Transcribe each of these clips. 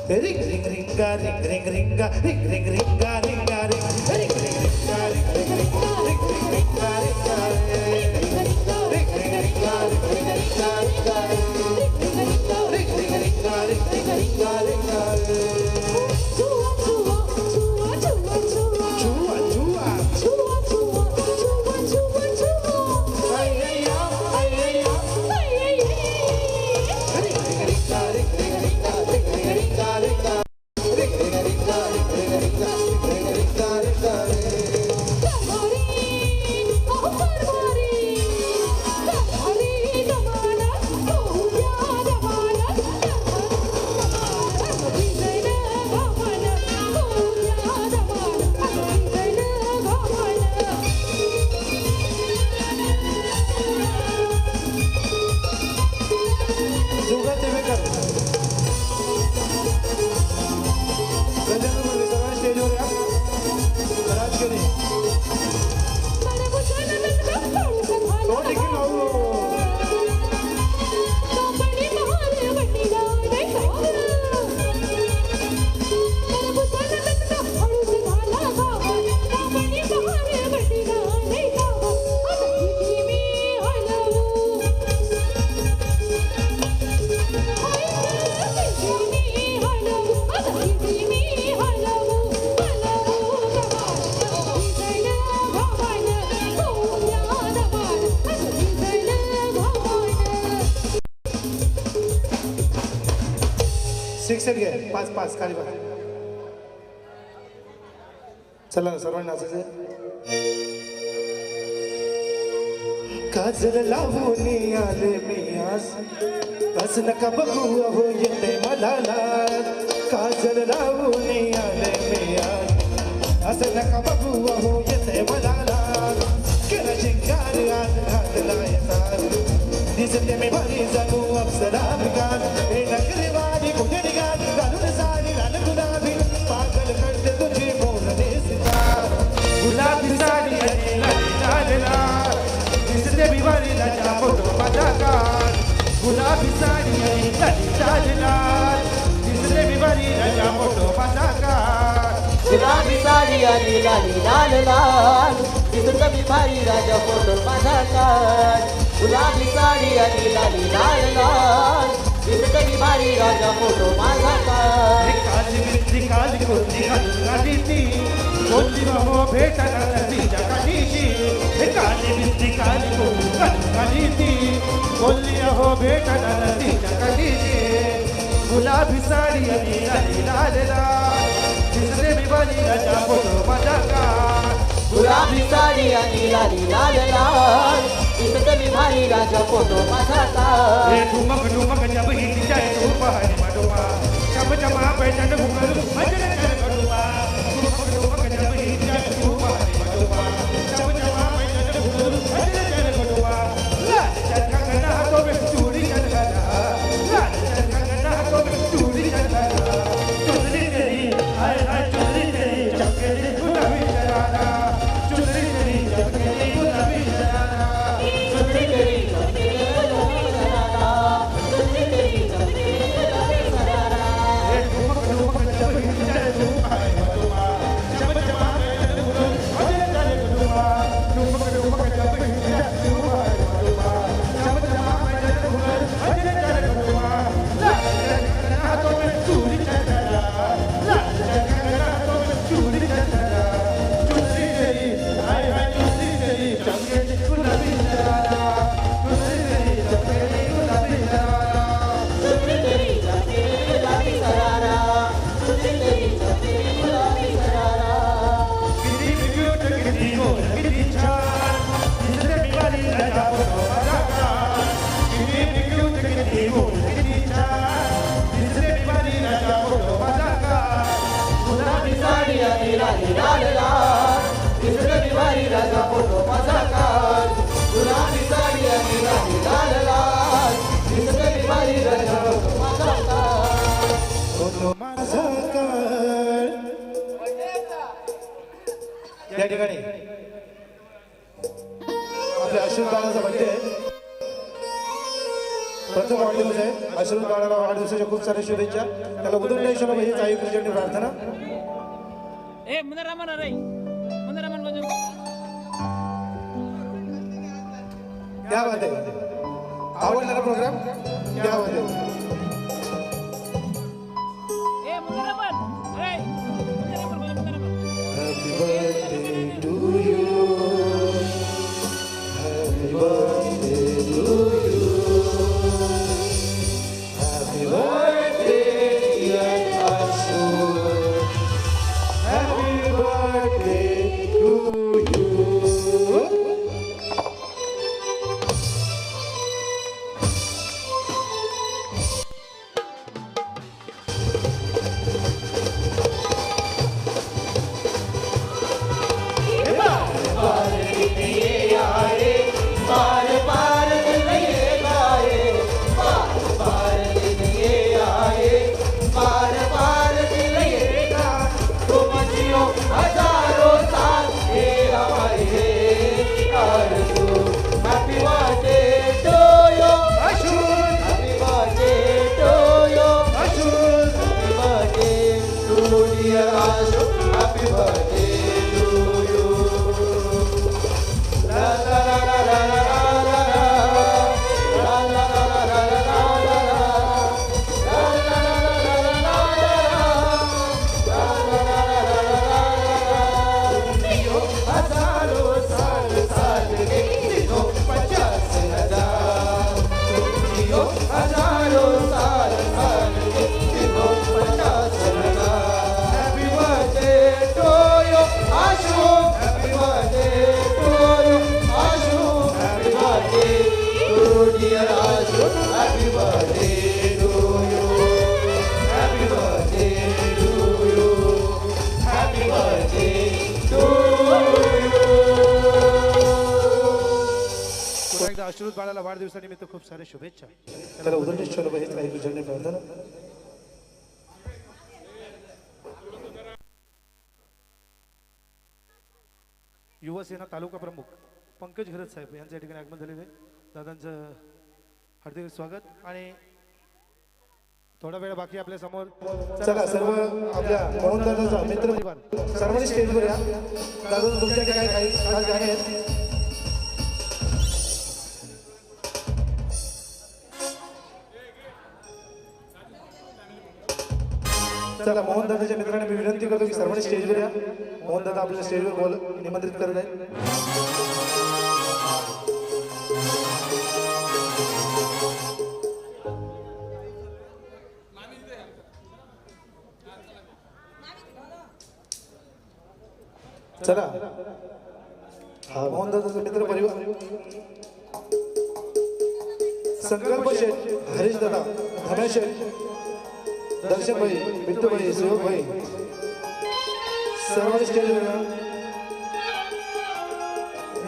Ring ring ringa ring ring ringa ring ring ringa ringa ring ring ringa ring ring ringa ring ring ringa ringa ring ring ringa ring ring ringa ringa ring ring ringa ring ring ringa ringa chua chua chua chua chua chua chua chua chua chua chua chua ay ay ay ay ay ring ring ringa ring ring ringa ring ring ringa ringa ring ring ringa ring ring ringa ring ring ringa ringa शिक्षक घे पाच पाच खाली बघा चला ना सर्वांनी नाचायचं काजल लावून आले मी आज कस नका बघू अहो येते मला काजल लावून आले मी आज असं नका बघू अहो येते मला केला शिंगार आज घातला येतात दिसते मी भारी जाणू अप्सरा भिगान हे नखरेवाडी कुठे निघाल घालून साडी लाल गुलाबी पागल करते तुझी मोरने सितार गुलाबी साडी आणि लालेला दिसते मी भारी राजा फोटो माझा कान गुलाबी साडी आणि लालेला दिसते मी भारी राजा फोटो माझा कान गुलाबी साडी आणि लालेला दिसते मी भारी राजा फोटो माझा कान गुलाबी साडी आणि लालेला दिसते मी भारी राजा फोटो माझा कान काली बिंदी काली कोणती घालून आली ती कोणती हो भेटायला तिच्या काठीशी काली बिंदी काली कोणती घालून आली ती कोणती हो भेटायला तिच्या काठीशी गुलाबी साडी आणि लालेला दिसते मी भारी राजा फोटो माझा कान गुलाबी साडी आणि लालेला दिसते मी भारी राजा फोटो माझा कान ठुमक ठुमक जब हिंदी जाए तो पहाड़ी मडुआ चम चमा पैजन घुंघरू मजन कर कड़ुआ ठुमक ठुमक जब हिंदी जाए तो पहाड़ी मडुआ चम चमा पैजन घुंघरू मजन कर कड़ुआ लाल चरखा गन्ना हाथों में चूड़ी चरखा लाल चरखा गन्ना हाथों में चूड़ी चरखा चुनरी तेरी हाय हाय चुनरी तेरी चमके गुलाबी शरारा चुनरी तेरी चमके गुलाबी शरारा चुनरी तेरी या ठिकाणी आपल्या अश्विन बाळाचा बर्थडे प्रथम वाढदिवस आहे. आशीर्वाद बाळाला वाढदिवसाच्या खूप साऱ्या शुभेच्छा. त्याला उदंडेश्वर हीच आई कृष्णाची प्रार्थना. ए मुंदर रामन रे मुंदर रामन కొంచెం क्या बात आहे. आवडला प्रोग्राम. क्या बात आहे. ए मुंदर रामन रे मुंदर Raman मुंदर Raman Happy birthday to you. Happy birthday to you. Happy birthday dear Ashu. Happy birthday to you. पार पार दिन ये आए, पार पार दिन ये आए, पार पार दिन ये आए, तुम जियो हजारों साल ये हमारे आरज़ू. Happy birthday to you, happy birthday to you, happy birthday to dear Ashu, happy birthday to you. La la la la la la la la la la la la la la हजारों साल साल के जियो 50,000 जियो हजारों साल साल के Jio 50,000. Happy birthday to you, Ashu. Happy birthday to you, Ashu. Happy birthday to dear Ashu. Happy birthday to you. Happy birthday to you. Happy birthday to you. पुन्हा एकदा आशीर्वाद बाळाला वाढदिवसानिमित्त खूप साऱ्या शुभेच्छा. त्याला उदंडेश्वर हीच आई कृष्णाची प्रार्थना. युवासेना तालुका प्रमुख पंकज घरत साहेब यांच्या या ठिकाणी आगमन झालेले आहे. दादांचं हार्दिक स्वागत. आणि थोडा वेळ बाकी आपल्या समोर. चला सर्व आपल्या मोहन दादाचा मित्र परिवार सर्वांनी स्टेजवर या. दादा तुमच्याकडे काय काही खास गाणे आहेत. चला मोहन दादाच्या मित्रांना मी विनंती करतो की सर्वांनी स्टेजवर या. मोहन दादा आपल्या स्टेजवर निमंत्रित करत आहेत. चला हा मोहन दादाचा मित्र परिवार संकल्प शेठ, हरीश दादा, धमेश शेठ, दर्शन भाई, बिट्टू भाई, सुयोग भाई सर्वांनी स्टेजवर या.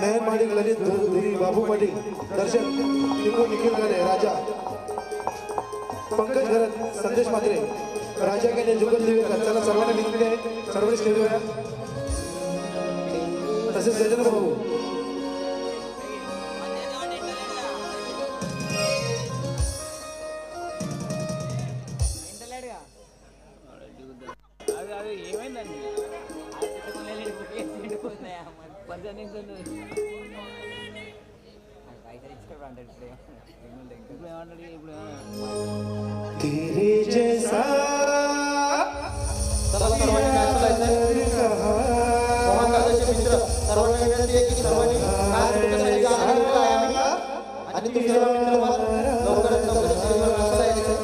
नयन माडिक, ललित धुरी, बाबू पाटील, दर्शन टिकू, निखिल गाले, राजा, पंकज घरत, संदेश मात्रे, राजा केले, जुगल दिवेकर. चला सर्वांना विनंती आहे सर्वांनी स्टेजवर या. तसेच गजेंद्र भाऊ. అదే ఏమైందండి పంచాయతీ ఇప్పుడు ఏమంటాడు ఇప్పుడు तेरे जैसा सर्वांनी मोहन दादाचे मित्र सर्वांना विनंती आहे की सर्वांनी खास तुमच्यासाठी गाणं लिहिलेलं आहे आम्ही. आणि तुम्ही सर्व मित्र लवकरात लवकर स्टेजवर बसता यायचं.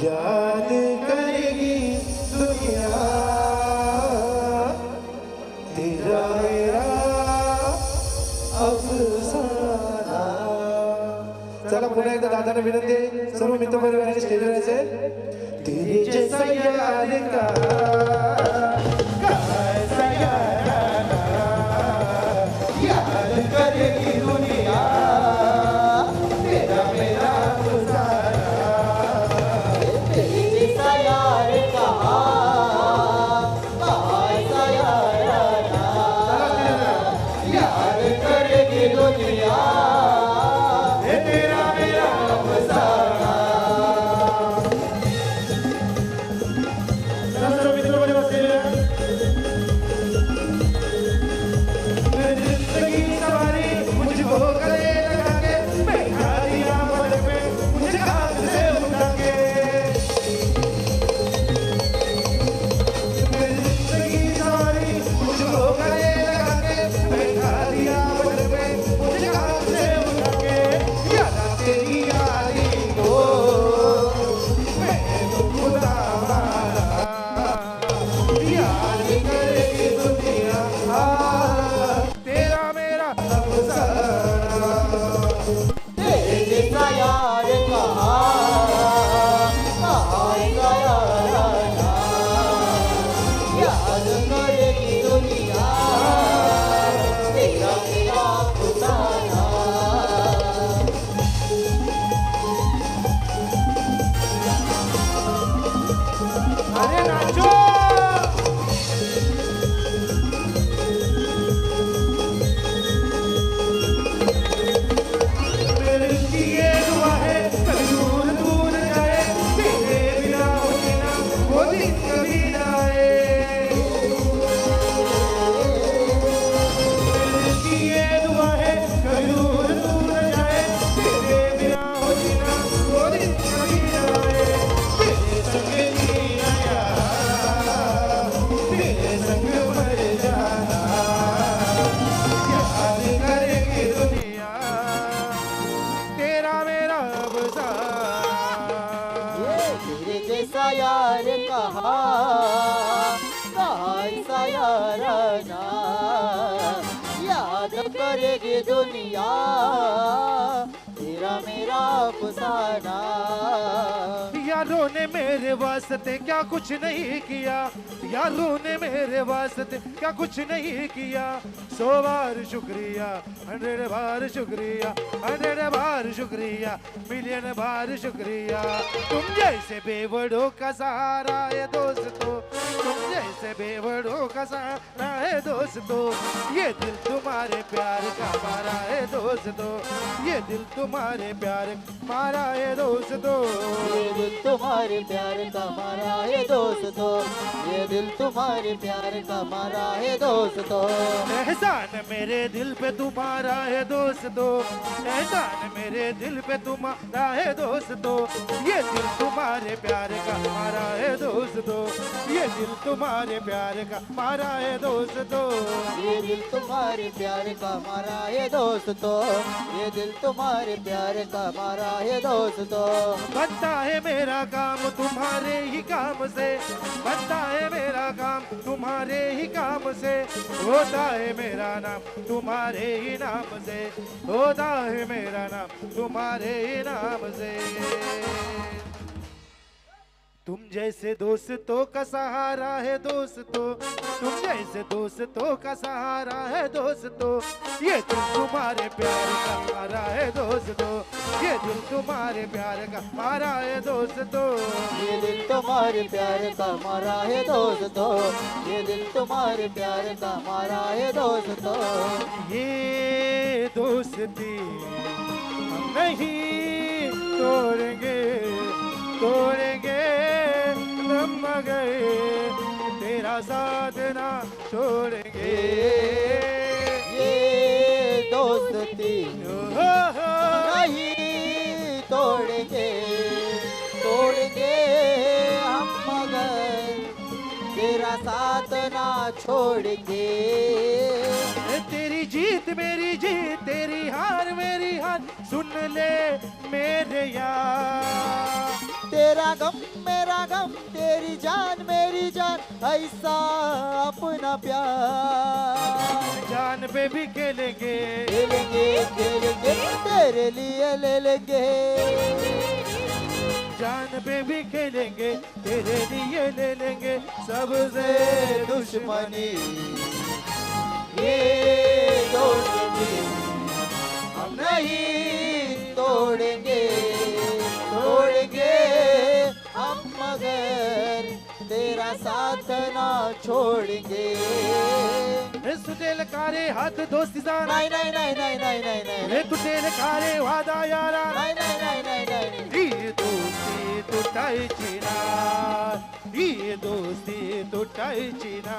याद करेगी दुनिया तेरा मेरा अफसाना. चला पुन्हा एकदा दादांना विनंती आहे सर्व मित्र परिवाराने स्टेजवर यायचे. तेरे जैसा याद का याद करेगी दुनिया तेरा मेरा गुजारा. तेरी जैसा यार कहाँ ऐसा यार आना. याद करेगी दुनिया तेरा मेरा अफसाना। तेरे जैसा यार कहाँ ऐसा यार ना, याद करेगी दुनिया तेरा मेरा अफसाना। यारों ने मेरे वास्ते क्या कुछ नहीं किया, यारों ने मेरे वास्ते क्या कुछ नहीं किया। 100 बार शुक्रिया, 100 बार शुक्रिया, 100 बार शुक्रिया, मिलियन बार शुक्रिया। तुम जैसे बेवड़ों का सहारा है दोस्तों, तुम जैसे बेवड़ों का सहारा है दोस्तों। ये दिल तुम्हारे प्यार का मारा है दोस्तों, ये दिल तुम्हारे प्यार मारा है दोस्तों। ये दिल तुम्हारे प्यार का मारा है दोस्तों, ये दिल तुम्हारे प्यार का मारा है दोस्तों। एहसान मेरे दिल पे तुम्हारा है दोस्तों, एहसान मेरे दिल पे तुम्हारा है दोस्तों। ये दिल तुम्हारे प्यार का मारा है दोस्तों, ये दिल तुम्हारे प्यार का मारा है दोस्तों। ये दिल तुम्हारे प्यार का मारा है दोस्तों, ये दिल तुम्हारे प्यार का मारा है दोस्तों। बनता है मेरा काम तुम्हारे ही काम से, बनता है मेरा काम तुम्हारे ही काम से। होता है मेरा नाम तुम्हारे ही नाम से, होता है मेरा नाम तुम्हारे ही नाम से। तुम जैसे दोस्तों का सहारा है दोस्तों, तुम जैसे दोस्तों का सहारा है दोस्तों। ये दिल तुम्हारे प्यार का मारा है दोस्तों, ये दिल तुम्हारे प्यार का मारा है दोस्तों। ये दिल तुम्हारे प्यार का मारा है दोस्तों, ये दिल तुम्हारे प्यार का मारा है दोस्तों। ये दोस्ती हम नहीं तोड़ेंगे, तोड़ेंगे हम मगर तेरा साथ ना छोड़ेंगे। ये दोस्ती हो, हो। नहीं तोड़ेंगे, तोड़ेंगे हम मगर तेरा साथ ना छोड़ेंगे। तेरी जीत मेरी जीत, तेरी हार मेरी हार, सुन ले मेरे यार। तेरा गम मेरा गम, तेरी जान मेरी जान, ऐसा अपना प्यार। जान पे भी खेलेंगे, खेलेंगे खेलेंगे तेरे लिए ले लेंगे। जान पे भी खेलेंगे तेरे लिए ले लेंगे सबसे दुश्मनी। ये दोस्ती हम नहीं तोड़ेंगे, तोड़ेंगे हम मगर तेरा साथ ना छोड़ेंगे। सुटेल कारे हात दोस्ती जाना, नहीं नहीं नहीं नहीं नहीं नहीं नहीं हे तुटेल कारे वादा यारा, नहीं नहीं नहीं नहीं नहीं। ही दोस्ती तुटायची ना, ही दोस्ती तुटायची ना।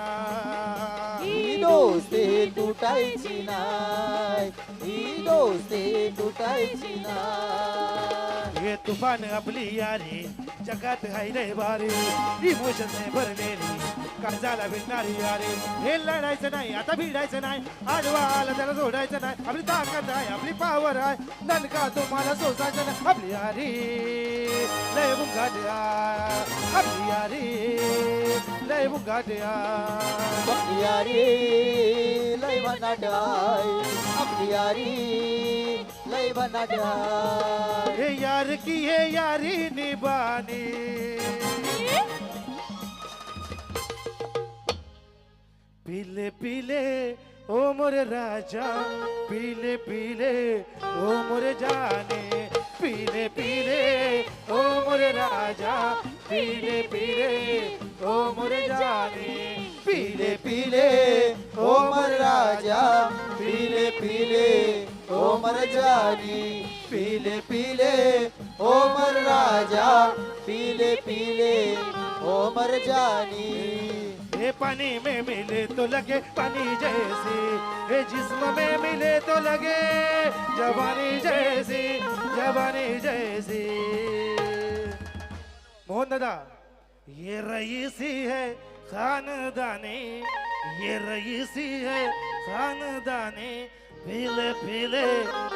ही दोस्ती तुटायची नाही, ही दोस्ती तुटायची नाही। ये तूफान आपली यारी जगात हाय रे बारी, इमोशन ने भरलेली काळजाला भिडणारी यारी। हे लढायचं नाही आता भिडायचं नाही, आडवा आला त्याला सोडायचं नाही। आपली ताकद आहे आपली पावर आहे, ननका तुम्हाला सोसायचं नाही। आपली यारी लय मुंगाट्या, आपली यारी लय मुंगाट्या। आपली यारी लय भन्नाट आहे, आपली यारी लय भन्नाट आहे। हे यार की है यारी निभानी, पीले पीले ओ मोरे राजा, पीले पीले ओ मोरे जाने। पीले पीले ओ मोरे राजा, पीले पीले ओ मोरे जाने। पीले पीले ओ मर राजा, पीले पीले ओ मर जानी। पीले पीले ओ मर राजा, पीले पीले ओ मर जानी। ये पानी में मिले तो लगे पानी जैसी, ये जिस्म में मिले तो लगे जवानी जैसी, जवानी जैसी। मोहन दादा, ये रईसी है खानदानी, ये रईसी है खानदानी। पीले पीले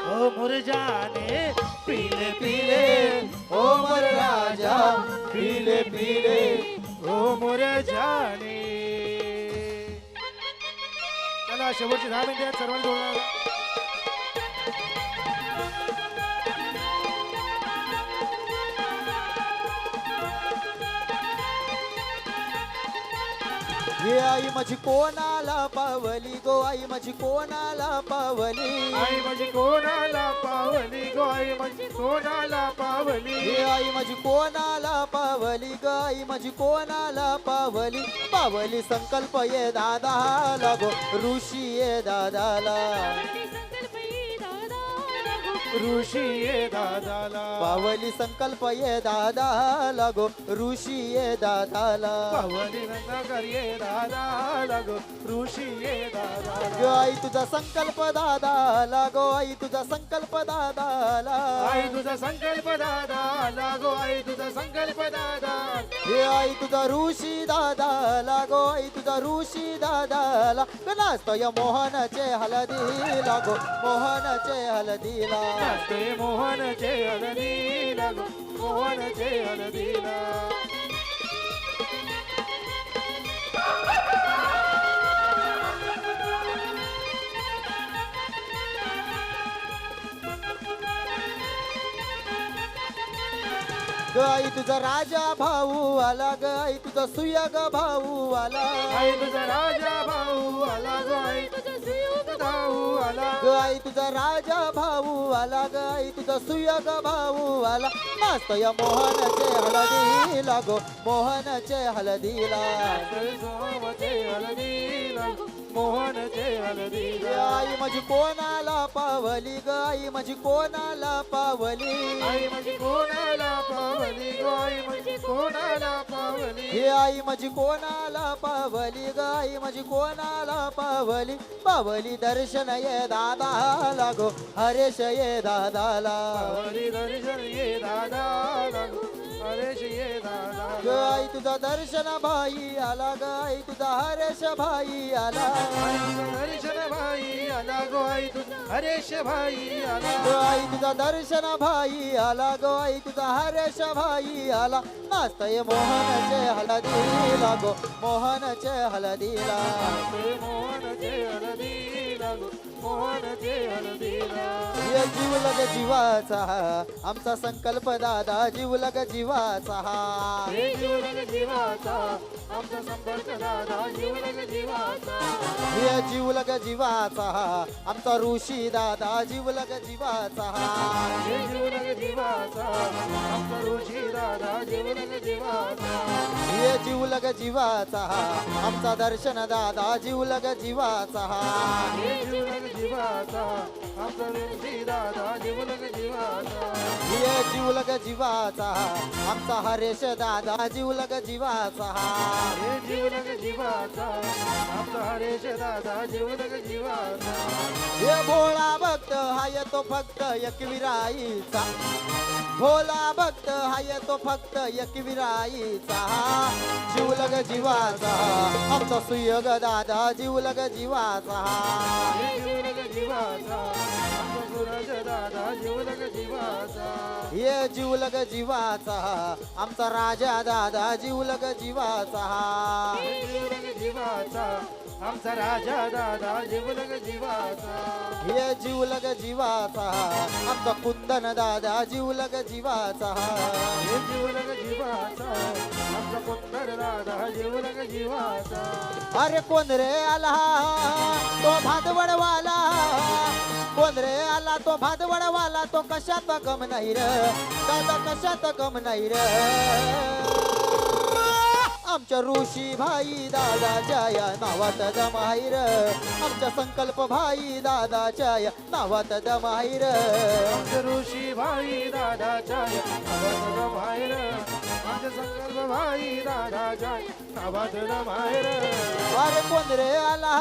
ओ मुरझाने, पीले पीले पीले पीले ओ मोरे जाने. चला शेवटची 10 मिनिटे आहेत, सर्वांनी जोडणार. हे आई माझी कोणाला पावली गो, आई माझी कोणाला पावली. आई माझी कोणाला पावली गो, आई माझी कोणाला पावली. हे आई माझी कोणाला पावली ग, आई माझी कोणाला पावली. पावली संकल्प ये दादाला गो, ऋषी ये दादाला. ऋषी ये दादाला. पावली संकल्प ये दादाला गो, ऋषी ये दादाला. पावली नंदाकर ये दादाला गो, ऋषी ये दादाला. ग आई तुझा संकल्प दादाला गो, आई तुझा संकल्प दादाला. आई तुझा संकल्प दादाला गो, आई तुझा संकल्प दादा. हे आई तुझा ऋषी दादाला गो, आई तुझा ऋषी दादाला. ग नाचतोय मोहनचे हलदीला गो, मोहनचे हलदीला. नाचते मोहनचे हलदीला गो, मोहनचे हलदीला. ग आई तुझा राजा भाऊ आला ग, आई तुझा सुयग भाऊ आला. आई तुझा राजा भाऊ आला गो, आई तुझा सुयोग भाऊ आला. ग आई तुझा राजा भाऊ आला ग, आई तुझा सुयग भाऊ आला. नाचतोय मोहनचे हलदीला गो, मोहनचे हलदीला. सोमते हलदीला गो, मोहनचे हलदीला. आई माझी कोणाला पावली ग, आई माझी कोणाला पावली. आई माझी कोणाला पावली गो, आई माझी कोणाला पावली. हे आई माझी कोणाला पावली ग, आई माझी कोणाला पावली. पावली दर्शन ये दादाला गो, हरेश ये दादाला. पावली दर्शन ये दादाला गो, हरेश ये ग दादाला. आई तुझा दर्शन भाई आला ग, आई तुझा हरेश भाई आला. आई तुझा दर्शन भाई आला गो, आई तुझा हरेश भाई आला. ग आई तुझा दर्शन भाई आला ग, आई तुझा हरेश भाई आला. नाचतय मोहनचे हलदीला गो, मोहनचे हलदीला. नाचते मोहनचे हलदीला गो, मोहनचे हलदीला. ये जीवलग जीवाचा आमचा संकल्प दादा, जीवलग जीवाचा. हे जीवलग जीवाचा आमचा संपर्क दादा, जीवलग जीवाचा. हे जीवलग जीवाचा आमचा ऋषी दादा, जीवलग जीवाचा. हे जीवलग जीवाचा आमचा ऋषी दादा, जीवलग जीवाचा. हे जीवलग जीवाचा आमचा दर्शन दादा, जीवलग जीवाचा. हे जीवलग जीवाचा आमचा ऋषी दादा, जीवलग जीवाचा. हे जीवलग जीवाचा आमचा हरेश दादा, जीवलग जीवाचा. हे जीवलग जीवाचा आमचा हरेश दादा, जीवलग जीवाचा. हे भोळा भक्त हा येतो फक्त एकविराईचा. भोला भक्त हा येतो फक्त एकविराईचा. जीवलग जीवाचा आमचा सुयोग दादा, जीवलग जीवाचा. हे जीवलग जीवाचा आमचा सूरज दादा, जीवलग जीवाचा. हे जीवलग जीवाचा आमचा राजा दादा, जीवलग जीवाचा. हे जीवलग जीवाचा आमचा राजा दादा, जीवलग जीवाचा. हे जीवलग जीवाचा आमचा कुंदन दादा, जीवलग जीवाचा. हे जीवलग जीवाचा आमचा कुंदन दादा, जीवलग जीवाचा. अरे कोण रे आला तो भादवडवाला, कोण रे आला तो भादवडवाला. तो कशात कम नाही र दादा, कशात कम नाही र. आमच्या ऋषी भाई दादाच्या या नावात दम आहे र. आमच्या संकल्प भाई दादाच्या या नावात दम आहे र. आमचे ऋषी भाई दादाच्या नावात बाहेर. आमचे संकल्प भाई दादाच्या नावात बाहेर. अरे कोण रे आला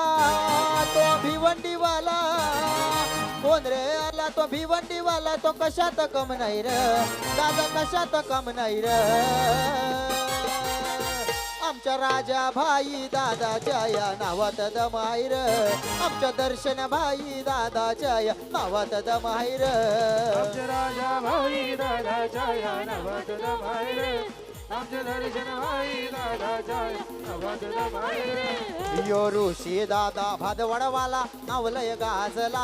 तो भिवंडीवाला, कोण रे आला तो भिवंडीवाला. तो कशात कम नाही र दादा, कशात कम नाही र. आमच्या राजा भाई दादाच्या या नावात दम आहे र. आमच्या दर्शन भाई दादाच्या या नावात दम आहे र. आमचे राजा भाई दादाच्या या नावात बाहेर. आमचे दर्शन भाई दादाच्या नावात दमाईर यो ऋषी दादा भादवडवाला नावलय गाजला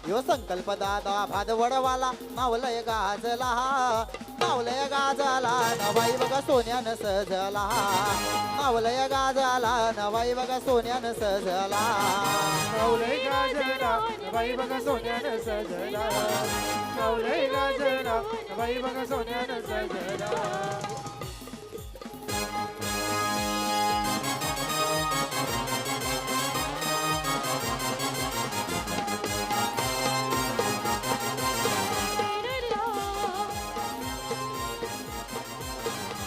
यो संकल्प दादा भादवडवाला नावलय गाजला नावलय गाजला नवाई बघा सोन्यानं सजला नावलय गाजला नवाई बघा सोन्यानं सजला नवलय गाजला बाई बघा सोन्यानं सजला नवलय गाजला बाई बघा सोन्यानं सजला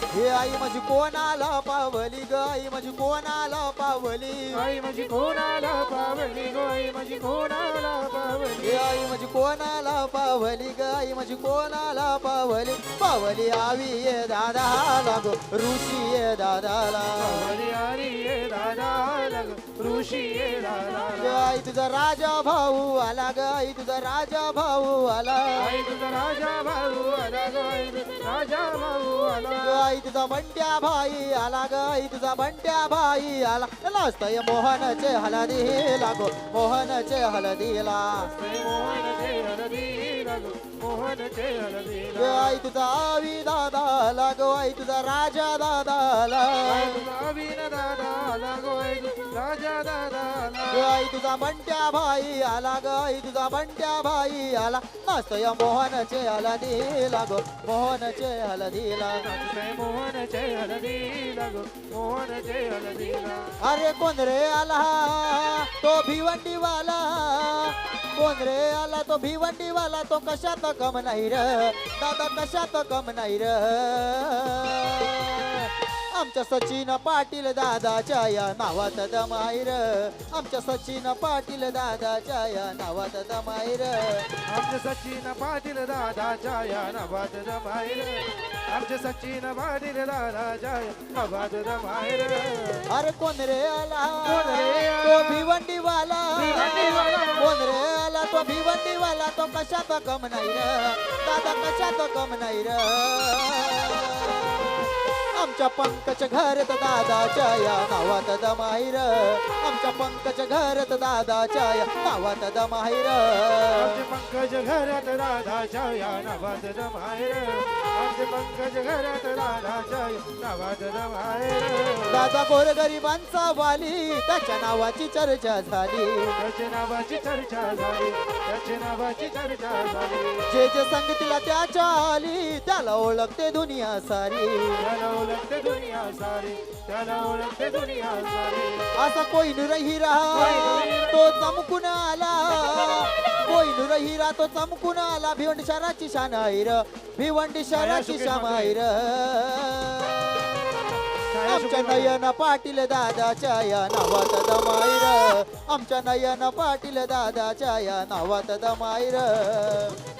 हे आई माझी कोणाला पावली ग आई माझी कोणाला पावली आई माझी कोणाला पावली गो आई माझी कोणाला पावली हे आई माझी कोणाला पावली ग आई माझी कोणाला पावली पावली आवी ये दादाला गो ऋषी ये दादाला पावली आली ये दादा लग ऋषी ये दादा ग आई तुझा राजा भाऊ आला ग आई तुझा राजा भाऊ आला आई तुझा राजा भाऊ आला गो आई तुझा राजा भाऊ आला ग आई तुझा बंट्या भाई आला ग आई तुझा बंट्या भाई आला नाचतय मोहनचे हलदी लागो मोहनचे हलदीला मोहनचे हळदी लागो मोहनचे हळदी ग आई तुझा आवी दादा आला ग आई तुझा राजा दादा आला आई तुझा विन दादा आला गो आई तुझा राजा दादा आला ग आई तुझा बंट्या भाई आला ग आई तुझा बंट्या भाई आला नाचतय मोहनचे हलदी लागो मोहनचे हलदीला नाचतंय मोहनचे हळदी लागो मोहनचे हळदी लागो अरे कोण रे आला तो भिवंडीवाला कोण रे आला तो भिवंडीवाला तो कशात कम नाही र दादा कशात कम नाही र आमच्या सचिन पाटील दादाच्या या नावात दमाईर आमच्या सचिन पाटील दादाच्या या नावात दमाईर आमचे सचिन पाटील दादाच्या या नावात दमाईर आमचे सचिन पाटील दादाच्या नावात दमाईर अरे कोण रे आला कोण रे आला? तो भिवंडीवाला भिवंडीवाला. कोण रे आला तो भिवंडीवाला तो कशात कम नाही र दादा कशात कम नाही र आमच्या पंकज घरत दादाच्या या नावात दमाईर आमच्या पंकज घरत दादाच्या या नावात दमाईर आमचे पंकज घरात दादाच्या या नावात दमाईर आमचे पंकज घरात दादाच्या नावात दमाईर दादा गोरगरिबांचा वाली त्याच्या नावाची चर्चा झाली त्याच्या नावाची चर्चा झाली त्याच्या नावाची चर्चा झाली जे जे संगतीला त्याच्या आली त्याला ओळखते दुनिया सारी त्याला ओळखते दुनिया सारी त्याला ओळखते दुनिया सारी असा कोहिनूर हिरा तो चमकून आला कोहिनूर हिरा तो चमकून आला भिवंडी शहराची शानाईर भिवंडी शहराची शामाईर आमच्या नयन पाटील दादाच्या या नावात दमाईर आमच्या नयन पाटील दादाच्या या नावात दमाईर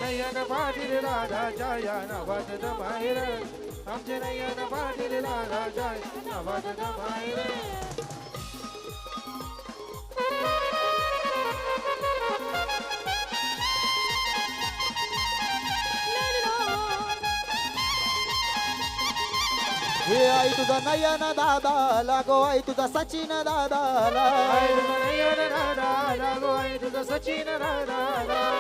नयन पाटील दादाच्या या नावात दमाईर आमचे नयन पाटील दादाच्या नावात दमाईर हे आई तुझा नयन दादा लागो आई तुझा सचिन दादा आई तुझा नयन दादा लागो आई तुझा सचिन दादा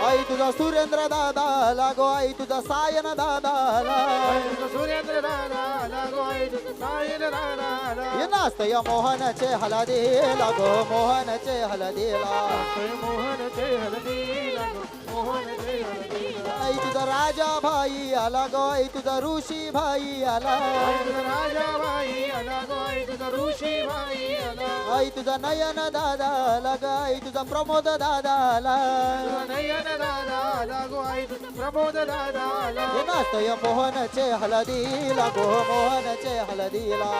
आई तुझा सुरेंद्र दादा लागो आई तुझा सायन दादा आई तुझा सुरेंद्र दादा लागो आई तुझा सायन दादा हे नाचतय मोहनचे हलदी लागो मोहनचे हलदीला मोहनचे हळदी लागो मोहनचे हळदी आई तुझा राजा भाई आला गो आई तुझा ऋषी भाई आला आई तुझा राजा भाई आला गो आई तुझा ऋषी भाई आला आई तुझा नयन दादा आला ग आई तुझा प्रमोद दादा आला तुझा नयन दादा आला गो आई तुझा प्रमोद दादा आला हे नाचतय मोहनचे हलदी लागो मोहनचे हलदीला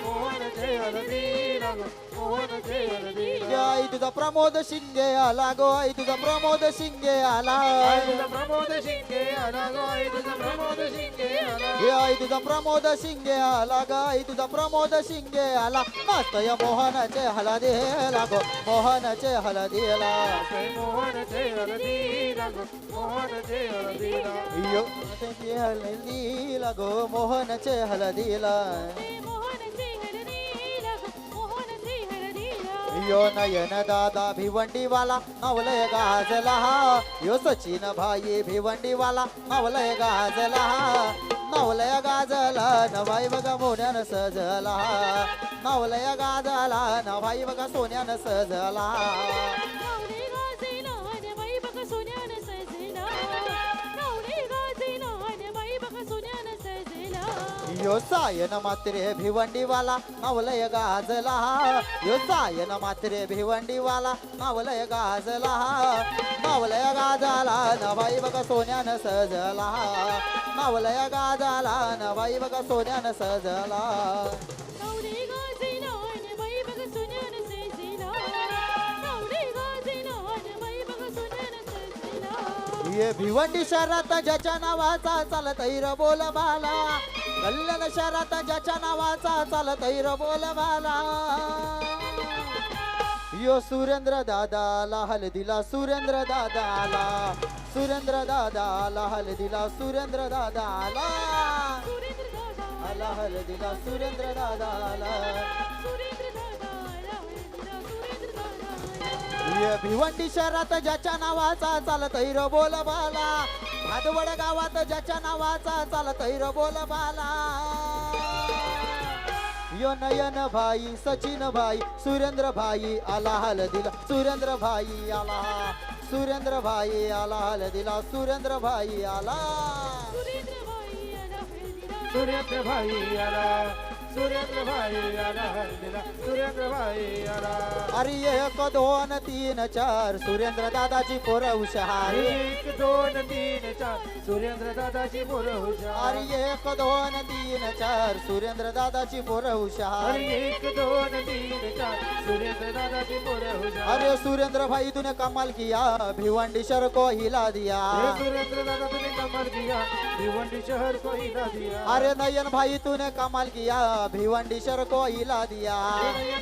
मोहनचे हळदी लागो मोहनचे हळदी आई तुझा प्रमोद शिंगे आला गो आई तुझा प्रमोद शिंगे आला आई तुझा प्रमोद शिंगे आला गो आई तुझा प्रमोद शिंगे आला हे आई तुझा प्रमोद शिंगे आला ग आई तुझा प्रमोद शिंगे आला मस्त या मोहनाचे हळदीला गो मोहनाचे हळदीला मोहनचे हळदीला गो मोहनचे हळदीला यो हळदीला गो मोहनचे हळदीला यो नयन दादा भिवंडीवाला नवलय गाजला यो सचिन भाई भिवंडीवाला नवलय गाजला नवलय गाजला नवाई बघा मोन्यानं सजला नवलय गाजला नवाई बघा सोन्यानं सजला यो सायन मात्रे भिवंडीवाला नवलय गाजला यो सायन मात्रे भिवंडीवाला नवलय गाजला नवलय गाजला नवाई बघा सोन्यानं सजला नवलय गाजला नवाई बघा सोन्यानं सजला ये भिवंडी शहरात ज्याच्या नावाचा चालत र बोल बाला कल्याण शहरात ज्याच्या नावाचा चालत र बोल बाला यो सुरेंद्र दादाला हलदीला सुरेंद्र दादाला सुरेंद्र दादाला हलदीला सुरेंद्र दादाला आला हलदीला सुरेंद्र दादाला ये भिवंडी शहरात ज्याच्या नावाचा चालत र बोल बाला भादवड गावात ज्याच्या नावाचा चालत र बोल बाला यो नयन भाई सचिन भाई सुरेंद्र भाई आला हलदीला सुरेंद्र भाई आला सुरेंद्र भाई आला हलदीला सुरेंद्र भाई आला सुरेंद्र भाई आला सुरेंद्र भाई आला हळदीला सुरेंद्र भाई आला अरे 1 2 3 4 सुरेंद्र दादाची पोर हुशार 1 2 3 4 सुरेंद्र दादाची पोरं हुशार अरे 1 2 3 4 सुरेंद्र दादाची पोर हुशार 1 2 3 4 सुरेंद्र दादाची पोरं हुशार अरे सुरेंद्र भाई तूने कमाल किया भिवंडी शहर को हिला दिया सुरेंद्र दादा तूने कमाल किया भिवंडी शहर को हिला दिया अरे नयन भाई तूने कमाल किया भिवंडी शहर को हिला दिया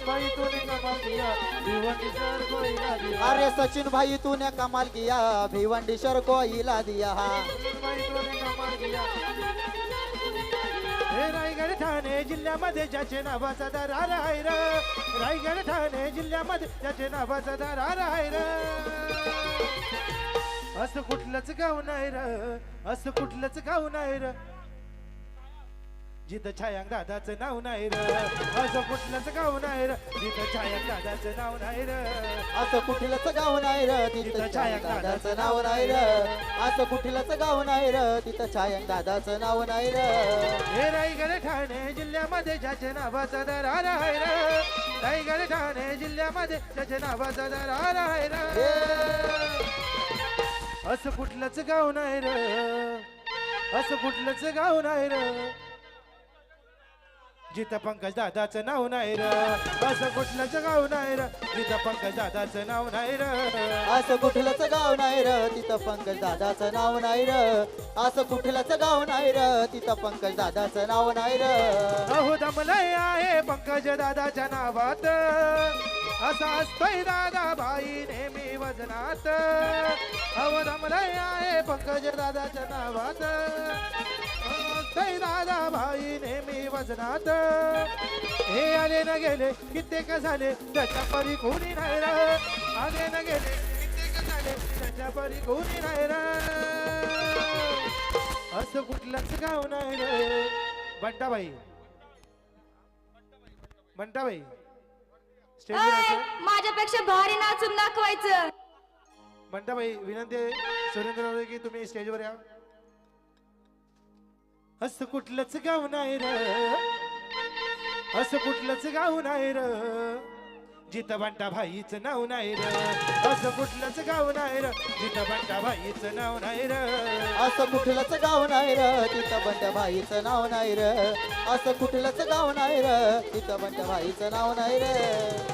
भाई तूने कमाल किया भिवंडी शहर को हिला दिया अरे सचिन भाई तूने कमाल किया भिवंडी शहर को हिला दिया भाई तूने कमाल किया हे रायगड ठाणे जिल्ह्यामध्ये ज्याचे नावाचा दरार आहे र रायगड ठाणे जिल्ह्यामध्ये ज्याचे नावाचा दरार आहे र असं कुठलंच गाव नाही र असं कुठलंच गाव नाही र जिथं छायांग दादाचं नाव नाही र असं कुठलंच गाव नाही र जिथं छायांग दादाचं नाव नाही र असं कुठलंच गाव नाही र तिथं छायांग दादाचं नाव नाही र असं कुठलंच गाव नाही र तिथं छायांग दादाचं नाव नाही र हे रायगड ठाणे जिल्ह्यामध्ये ज्याच्या नावाचा दरार आहे र रायगड ठाणे जिल्ह्यामध्ये ज्याच्या नावाचा दरार आहे र असं कुठलंच गाव नाही र असं कुठलंच गाव नाही र जिथं पंकज दादाचं नाव नाही र असं कुठलंच गाव नाही र जिथं पंकज दादाचं नाव नाही र असं कुठलंच गाव नाही र तिथं पंकज दादाचं नाव नाही र असं कुठलंच गाव नाही र तिथं पंकज दादाचं नाव नाही र अहो दमलय आहे पंकज दादाच्या नावात असा असतोय दादा भाई नेहमी वजनात अहो दमलय आहे पंकज दादाच्या नावात असतोय दादा भाई नेहमी वजनात हे आले न गेले कित्येक झाले त्याच्या परी कोणी नाही र आले न गेले कित्येक झाले त्याच्या परी कोणी नाही र असं कुठलंच गाव नाही रे बंटाबाई बंटाबाई स्टेजवर यायचं. माझ्यापेक्षा भारी नाचून दाखवायचं. बंटाबाई विनंती आहे सुरेंद्र की तुम्ही स्टेजवर या. असं कुठलंच गाव नाही र असं कुठलंच गाव नाही र जिथं बंटा भाईचं नाव नाही र असं कुठलंच गाव नाही र जिथं बंटा भाईचं नाव नाही र असं कुठलंच गाव नाही र तिथं बंट्या भाईचं नाव नाही र असं कुठलंच गाव नाही र तिथं बंट्या भाईचं नाव नाही र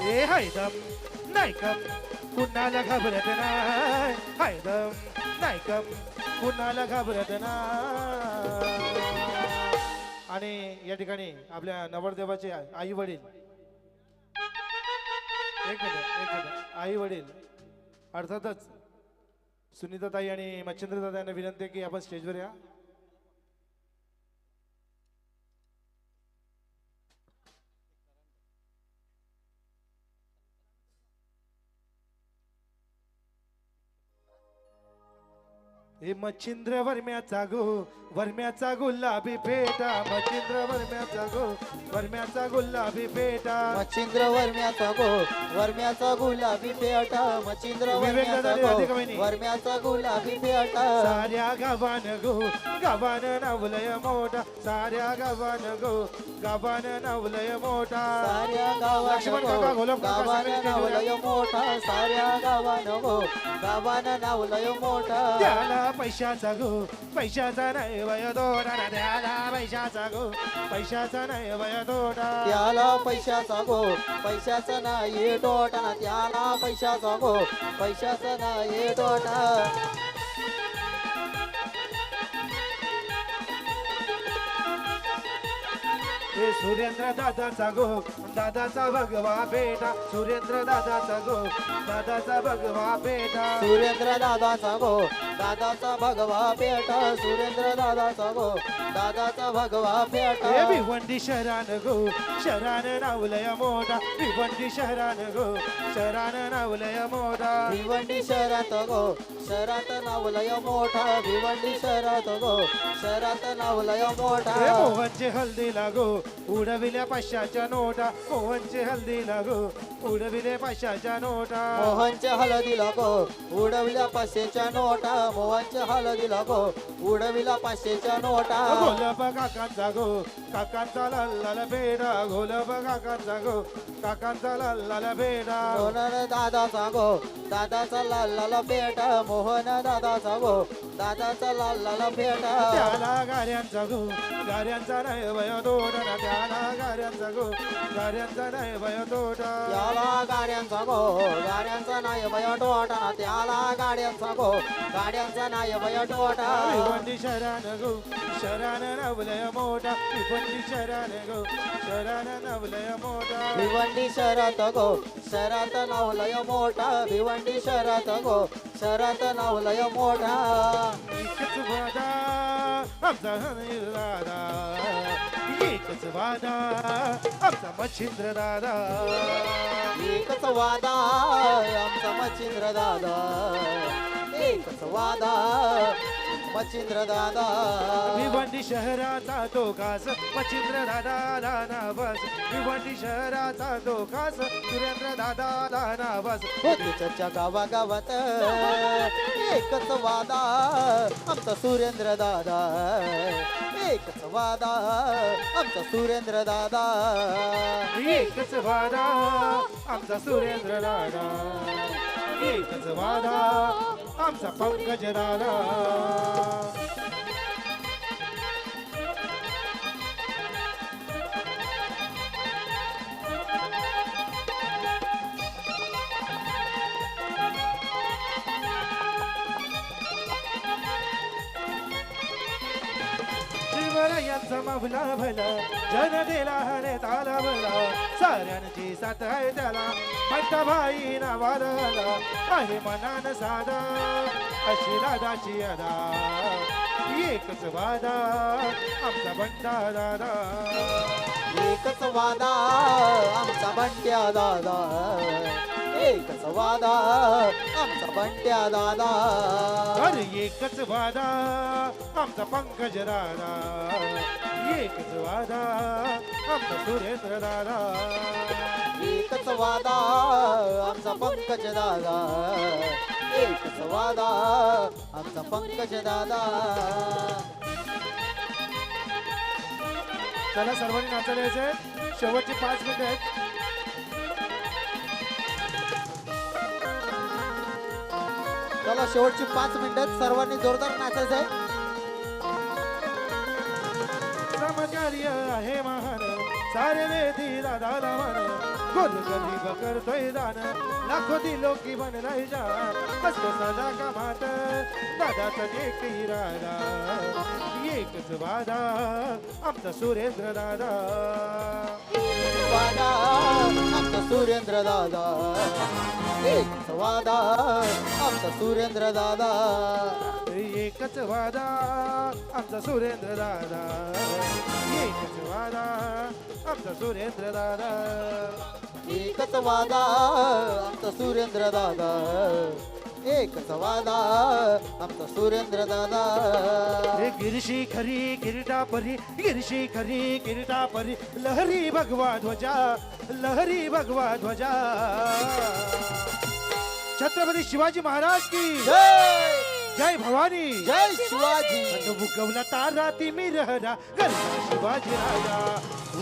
ए हायदम नाही कम कुणाला घाबरत नाही हायदम नाही कम कुणाला घाबरत नाही आणि या ठिकाणी आपल्या नवरदेवाचे आई वडील, एक मिनिट आई वडील अर्थातच सुनीताताई आणि मच्छिंद्रदादा यांना विनंती आहे की आपण स्टेजवर या. हे मच्छिंद्र वर्म्याचा गुलाबी पेटा, मच्छिंद्र वर्म्याचा गुलाबी पेटा. मच्छिंद्र वर्म्याचा गुलाबी पेटा, मच्छिंद्र वर्म्याचा गुलाबी पेटा. साऱ्या गावान नवलय मोठा, साऱ्या गावान नवलय मोठा. साऱ्या लक्ष्मण काका, गोलब काका, गावानं सगळे नावलय मोठा, साऱ्या गावानं नावलय मोठा. त्याला पैशाचा नाही वय दोडा, त्याला पैशाचा नाही वय दोडा. त्याला पैशाचा नाही तोटा, त्याला पैशाचा नाही तोटा. हे सुरेंद्र दादाचा भगवा बेटा, सुरेंद्र दादाचा भगवा बेटा. सुरेंद्र दादाचा भगवा पेटा, सुरेंद्र दादाचा भगवा पेटा. हे भिवंडी शहरान नावलय मोठा, भिवंडी शहरान नावलय मोठा. भिवंडी शहरात नावलय मोठा, भिवंडी शहरात नावलय मोठा. हे मोहनचे हल्दी लागो उडविल्या 500च्या नोटा, मोहनचे हल्दी लागो उडविले 500च्या नोटा. मोहनच्या हळदी लागो उडविल्या 500च्या नोटा, मोहनच्या हळदी लागो उडविल्या 500च्या नोटा. गोलब काकांचा लाल बेडा, गोलब काकांचा लाल बेडा. मोहन दादाचा लाल पेटा, मोहन दादाचा लाल पेटा. त्याला गाऱ्यांचा नाही वय दोडा, त्याला गाऱ्यांचा नाही वय दोडा. त्याला गाड्यांचा नाही भय टोटा, त्याला गाड्यांचा नाही भय टोटा. भिवंडी शहरान नवलय मोठा, भिवंडी शहरान नवलय मोठा. भिवंडी शहरात नावलय मोठा, भिवंडी शहरात नावलय मोठा. एकच वादा आमचा दादा, एकच वादा आमचा मच्छिंद्र दादा. एकच वादा आमचा मच्छिंद्र दादा, एकच वादा मच्छिंद्र दादा. भिवंडी शहराचा तो खास मच्छिंद्र दादा नावास, भिवंडी शहराचा तो खास सुरेंद्र दादा नावास. तिच्या गावागावात एकच वादा आमचा सुरेंद्र दादा, एकच वादा आमचा सुरेंद्र दादा. एकच वादा आमचा सुरेंद्र दादा, एकच वादा आमचा पंकज दादा. शिवरायांचा मावला भला, जन दिला हरे ताला भला. साऱ्यांची साथ आहे त्याला, म्हणता भाई नावाला आहे मनान साधा, अशी दादाची अदा. एकच वादा आमचा बंडा दादा, एकच वादा आमचा बंट्या दादा, एकच वादा आमचा बंट्या दादा. अरे एकच वादा आमचा पंकज दादा, एकच वादा आमचा सुरेंद्र दादा. एकच वादा आमचा पंकज दादा, एकच वादा आमचा पंकज दादा. चला सर्वांनी नाचायला यायचंय, शेवटची 5 मिनिटं आहेत. चला शेवटची 5 मिनिटात सर्वांनी जोरदार नाचायचं आहे. समकार्य आहे महान, सारे वेदी दादाला म्हण गोर गरीब करतोय दान लाखो दिलो की बनलाय जान मस्त सजा कामात दादाचा एक इरादा एकच वादा आमचा सुरेंद्र दादा वादा आमचा सुरेंद्र दादा एकच वादा आमचा सुरेंद्र दादा एकच वादा आमचा सुरेंद्र दादा एकच वादा आमचा सुरेंद्र दादा एकच वादा आमचा सुरेंद्र दादा एकच वादा आमचा सुरेंद्र दादा हे गिरशी खरी किरीटापरी गिरशी खरी किरीटापरी लहरी भगवा ध्वजा लहरी भगवा ध्वजा छत्रपती शिवाजी महाराज की जय जय भवानी जय शिवाजी उगवला तारा तिमी रहरा गरजा शिवाजी राजा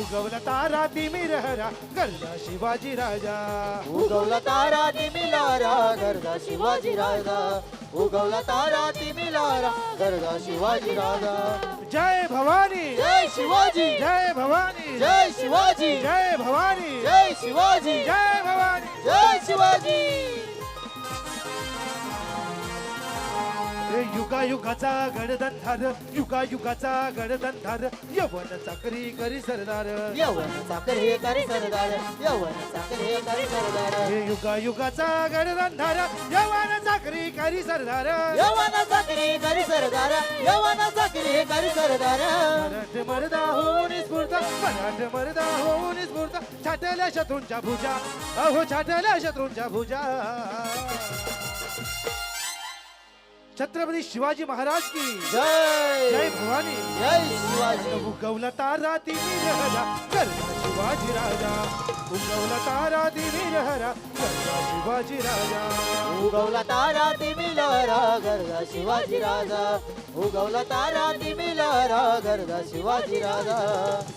उगवला तारा तिमी रहरा गरजा शिवाजी राजा उगवला तारा तिमिलारा गरजा शिवाजी राजा उगवला तारा तिमिलारा गरजा शिवाजी राजा जय भवानी जय शिवाजी जय भवानी जय शिवाजी जय भवानी जय शिवाजी जय भवानी जय शिवाजी युगायुगाचा गडदंधार युगायुगाचा गडदंधार यवन चाकरी करी सरदार यवन साखर हे करी सरदार यवन साखर हे करी सरदार हे युगायुगाचा गडदंधार यवन चाकरी करी सरदार यवन साखरी करी सरदार यवन साखरी हे करी सरदार मराठ मर्दा होऊन स्फूर्त मराठ मर्दा होऊन स्फूर्त छाटल्या शत्रूंच्या भुजा अहो छाटल्या शत्रूंच्या भुजा छत्रपती शिवाजी महाराज की जय जय भवानी जय शिवाजी उगवला तारा तिमी रहरा गरजा शिवाजी राजा उगवला तारा तिमी रहरा गरजा शिवाजी राजा उगवला तारा तिमिलारा गरजा शिवाजी राजा उगवला तारा तिमिलारा गरजा शिवाजी राजा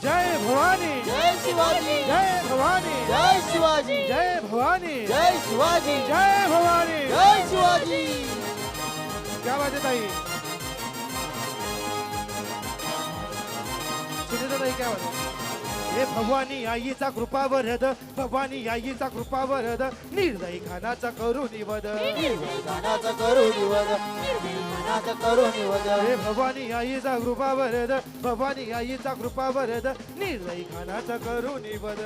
जय भवानी जय शिवाजी जय भवानी जय शिवाजी जय भवानी जय शिवाजी जय भवानी जय शिवाजी क्या बात है ताई सुनीता ताई क्या बात है हे भवानी आईचा कृपा वरद भवानी आईचा कृपा वरद निर्दयी खानाचा करू निवद गाण्याचा करू निवद गाण्याचा करू निवद हे भवानी आईचा कृपा वरद भवानी आईचा कृपा वरद निर्दयी खानाचा करू निवद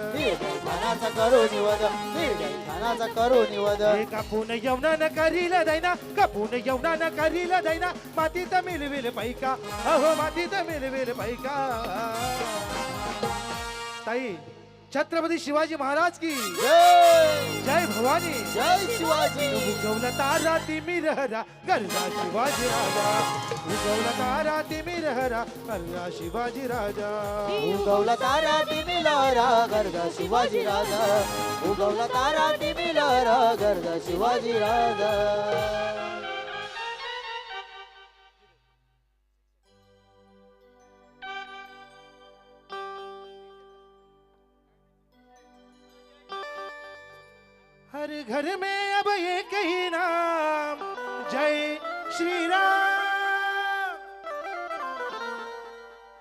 गाण्याचा करू निवद गाण्याचा करू निवद हे कापून यवनान करील दैना कापून यवनान करील दैना मातीत मिलविल पैका अहो मातीत मिलविल पैका ताई छत्रपती शिवाजी महाराज की जय जय भवानी जय शिवाजी उगवला तारा तिमी रहरा गरजा शिवाजी राजा उगवला तारा तिमी रहरा गरजा शिवाजी राजा उगवला तारा तिमिलारा गरजा शिवाजी राजा उगवला तारा तिमिलारा गरजा शिवाजी राजा हर घर में अब एक ही नाम जय श्री राम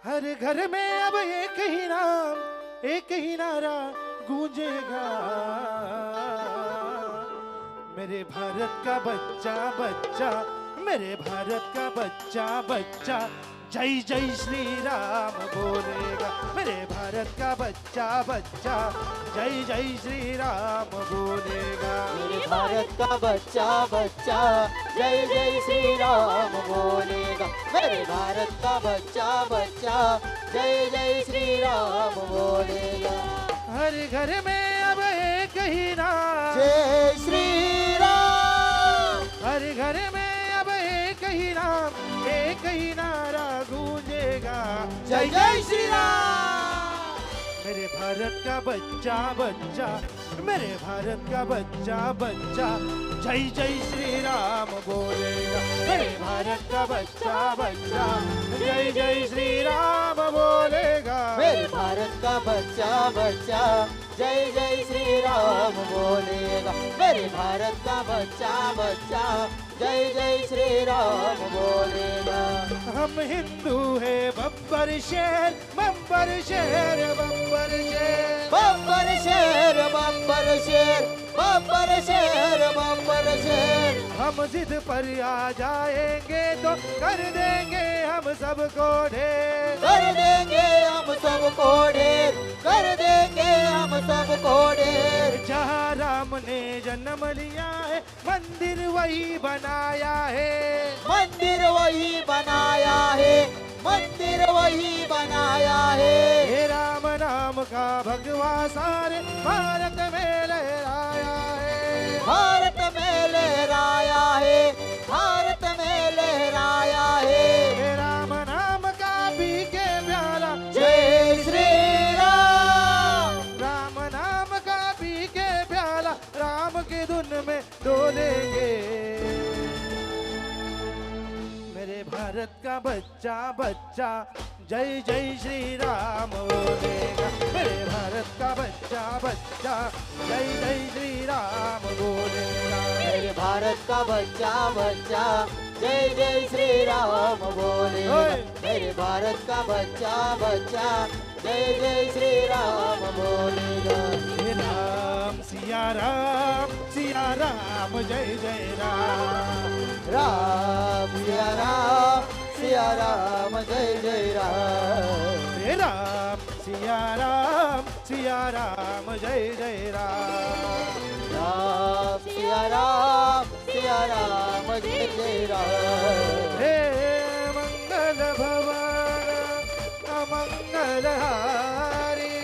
हर घर में अब एक ही नाम एक ही नारा गूंजेगा मेरे भारत का बच्चा बच्चा मेरे भारत का बच्चा बच्चा जय जय श्री राम बोलेगा मेरे भारत का बच्चा बच्चा जय जय श्री राम बोलेगा मेरे भारत का बच्चा बच्चा जय जय श्री राम बोलेगा मेरे भारत का बच्चा बच्चा जय जय श्री राम बोलेगा हर घर में अब एक ही नाम जय श्री राम हर घर में अब एक ही नाम एक ही नारा गूंजेगा जय जय श्री राम मेरे भारत का बच्चा बच्चा मेरे भारत का बच्चा बच्चा जय जय श्री राम बोलेगा मेरे भारत का बच्चा बच्चा जय जय श्री राम बोलेगा मेरे भारत का बच्चा बच्चा जय जय श्री राम बोलेगा मेरे भारत का बच्चा बच्चा जय जय श्री राम बोलेगा हम हिंदू है बप्पा बंबर शेर बंबर शेर बंबर शेर बम्पर शेर बम्पर शेर बम्पर शेर बम्पर शेर। हम जिद पर आ जाएंगे तो कर देंगे हम सबको ढेर कर देंगे हम सबको ढेर कर देंगे हम सबको ढेर। जहाँ राम ने जन्म लिया है मंदिर वही बनाया है मंदिर वही बनाया है मंदिर वही बनाया है। हे राम नाम का भगवा सारे भारत में लहराया है भारत में लहराया है भारत में लहराया है। हे राम नाम का पी के प्याला जय श्री राम। राम नाम का पी के प्याला राम की धुन में डोलेंगे। मेरे भारत का बच्चा बच्चा जय जय श्री राम बोलेगा मेरे भारत का बच्चा बच्चा जय जय श्री राम बोलेगा मेरे भारत का बच्चा बच्चा जय जय श्री राम बोलेगा। ओए। मेरे भारत का बच्चा बच्चा जय जय श्री राम बोलेगा। हे राम सिया राम जय जय राम राम सिया राम जय जय राम। हे राम सिया राम जय जय राम राम सिया राम जय जय राम। हे मंगल भवन अमंगल हारी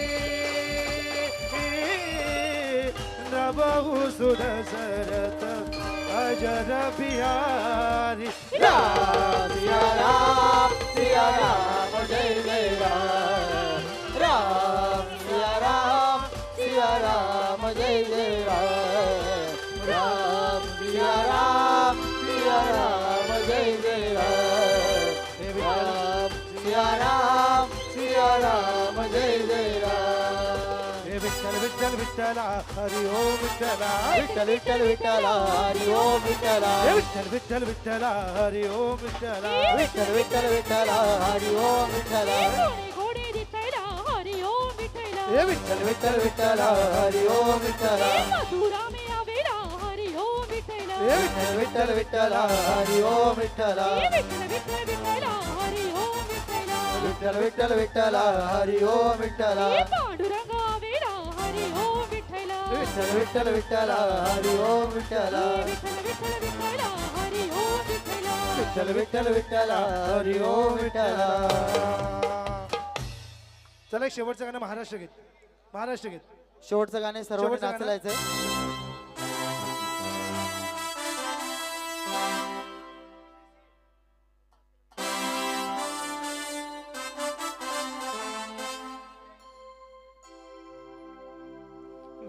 नभु सुदशरथ अजर बिहारी राम सिया राम जय जय राम। राम सिया राम जय जय राम। राम सिया राम जय जय राम। राम सिया राम जय जय राम। हे विठ्ठल विठ्ठल विठ्ठला हरि ओम विठ्ठला विठ्ठल विठ्ठल विठ्ठला हरि ओम विठ्ठला। हे विठ्ठल विठ्ठल विठ्ठला हरि ओम विठ्ठला विठ्ठल विठ्ठल विठ्ठला हरि ओम विठ्ठला। घोडे दिसायला हरी ओम विठ्ठला हे विठ्ठल विठ्ठल विठ्ठला हरि ओम विठ्ठला। मधुरा में आवेला हरी ओम विठ्ठला हे विठ्ठल विठ्ठल विठ्ठला हरि ओम विठ्ठला। विठ्ठल विठ्ठल विठ्ठला हरी ओम विठ्ठला विठ्ठल विठ्ठल विठ्ठला हरि ओम विठ्ठला। पांडुरंग आवेला हरी ओम विठ्ठला विठ्ठल विठ्ठल विठ्ठला हरि ओम विठ्ठला। विठ्ठल विठ्ठल विठ्ठला हरी ओम विठ्ठला विठ्ठल विठ्ठल विठ्ठला हरि ओम विठ्ठला। चला एक शेवटचं गाणं महाराष्ट्र गीत महाराष्ट्र गीत शेवटचं गाणे सर्वांनी शेवटचं गाणं? नाचलायचंय।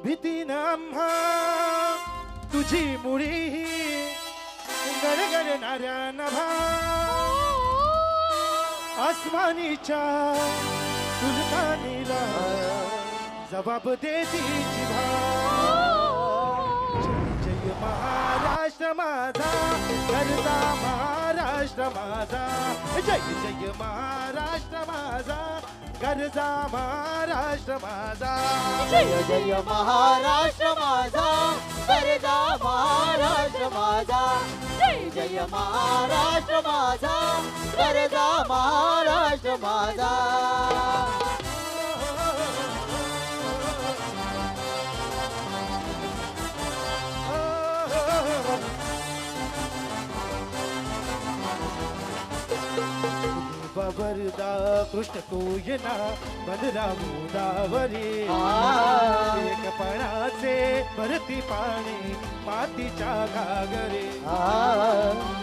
भीतीनं आम्हा तुझी मुळी गडगडणाऱ्या नभा आसमानीच्या सुलतानीला जबाब देती जिभा जय जय महाराष्ट्र माझा गरजा महाराष्ट्र माझा जय जय महाराष्ट्र माझा गरजा महाराष्ट्र माझा जय जय महाराष्ट्र माझा गरजा महाराष्ट्र माझा। जय जय महाराष्ट्र माझा गरजा महाराष्ट्र माझा। बबरदा कृष्ण कोयना बलरा गोदावरी एकपणाचे भरती पाणी मातीच्या घागरे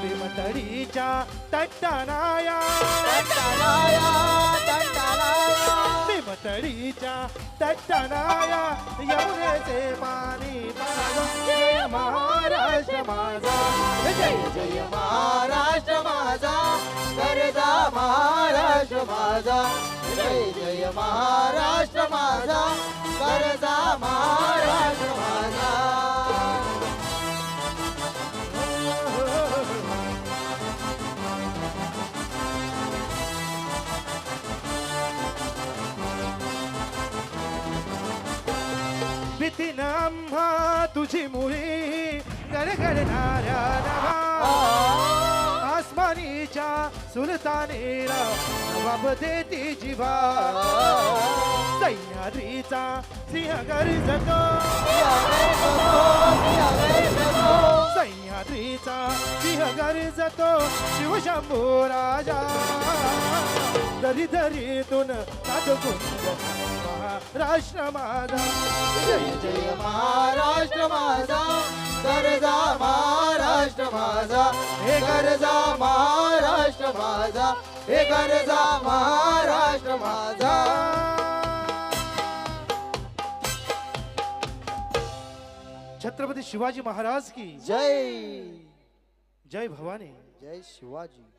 भीमतडीच्या तट्टानाया भीमतडीच्या तट्टानाया यमुनेचे पाणी जय महाराष्ट्र माझा जय जय महाराष्ट्र माझा गरजा महाराष्ट्र माझा। जय जय महाराष्ट्र माझा गरजा महाराष्ट्र माझा। प्रीतीन आम्हा तुझी मुळी गडगडणाऱ्या नभा आसमानीच्या सुलतानेला बाप देती जिभा सह्याद्रीचा सिंह गरजतो सह्याद्रीचा सिंह गरजतो शिवशंभू राजा दरी दरीतून नादगुंज महाराष्ट्र माझा जय जय महाराष्ट्र माझा गरजा महाराष्ट्र माझा हे गरजा महाराष्ट्र माझा हे गरजा महाराष्ट्र माझा छत्रपती शिवाजी महाराज की जय जय भवानी जय शिवाजी